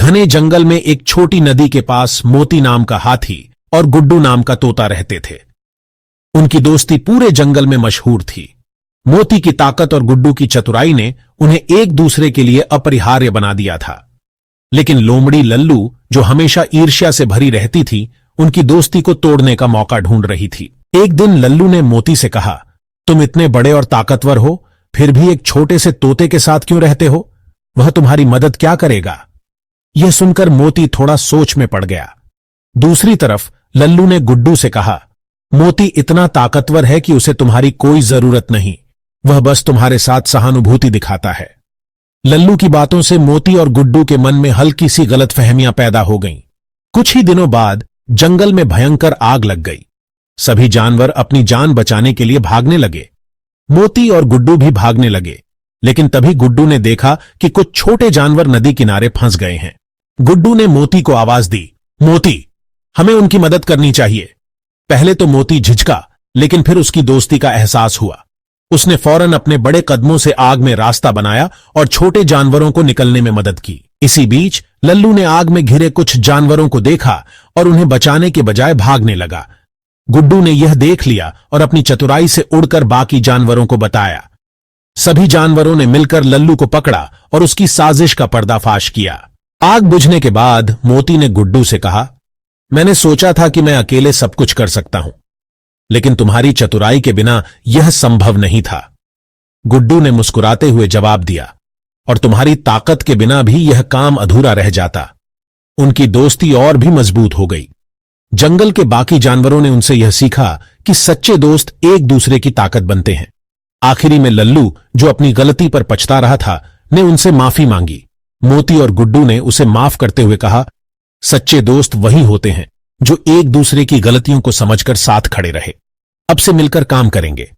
घने जंगल में एक छोटी नदी के पास मोती नाम का हाथी और गुड्डू नाम का तोता रहते थे। उनकी दोस्ती पूरे जंगल में मशहूर थी। मोती की ताकत और गुड्डू की चतुराई ने उन्हें एक दूसरे के लिए अपरिहार्य बना दिया था। लेकिन लोमड़ी लल्लू, जो हमेशा ईर्ष्या से भरी रहती थी, उनकी दोस्ती को तोड़ने का मौका ढूंढ रही थी। एक दिन लल्लू ने मोती से कहा, तुम इतने बड़े और ताकतवर हो, फिर भी एक छोटे से तोते के साथ क्यों रहते हो? वह तुम्हारी मदद क्या करेगा? यह सुनकर मोती थोड़ा सोच में पड़ गया। दूसरी तरफ लल्लू ने गुड्डू से कहा, मोती इतना ताकतवर है कि उसे तुम्हारी कोई जरूरत नहीं, वह बस तुम्हारे साथ सहानुभूति दिखाता है। लल्लू की बातों से मोती और गुड्डू के मन में हल्की सी गलतफहमियां पैदा हो गईं। कुछ ही दिनों बाद जंगल में भयंकर आग लग गई। सभी जानवर अपनी जान बचाने के लिए भागने लगे। मोती और गुड्डू भी भागने लगे, लेकिन तभी गुड्डू ने देखा कि कुछ छोटे जानवर नदी किनारे फंस गए हैं। गुड्डू ने मोती को आवाज दी, मोती, हमें उनकी मदद करनी चाहिए। पहले तो मोती झिझका, लेकिन फिर उसकी दोस्ती का एहसास हुआ। उसने फौरन अपने बड़े कदमों से आग में रास्ता बनाया और छोटे जानवरों को निकलने में मदद की। इसी बीच लल्लू ने आग में घिरे कुछ जानवरों को देखा और उन्हें बचाने के बजाय भागने लगा। गुड्डू ने यह देख लिया और अपनी चतुराई से उड़कर बाकी जानवरों को बताया। सभी जानवरों ने मिलकर लल्लू को पकड़ा और उसकी साजिश का पर्दाफाश किया। आग बुझने के बाद मोती ने गुड्डू से कहा, मैंने सोचा था कि मैं अकेले सब कुछ कर सकता हूं, लेकिन तुम्हारी चतुराई के बिना यह संभव नहीं था। गुड्डू ने मुस्कुराते हुए जवाब दिया, और तुम्हारी ताकत के बिना भी यह काम अधूरा रह जाता। उनकी दोस्ती और भी मजबूत हो गई। जंगल के बाकी जानवरों ने उनसे यह सीखा कि सच्चे दोस्त एक दूसरे की ताकत बनते हैं। आखिरी में लल्लू, जो अपनी गलती पर पछता रहा था, ने उनसे माफी मांगी। मोती और गुड्डू ने उसे माफ करते हुए कहा, सच्चे दोस्त वही होते हैं जो एक दूसरे की गलतियों को समझकर साथ खड़े रहे। अब से मिलकर काम करेंगे।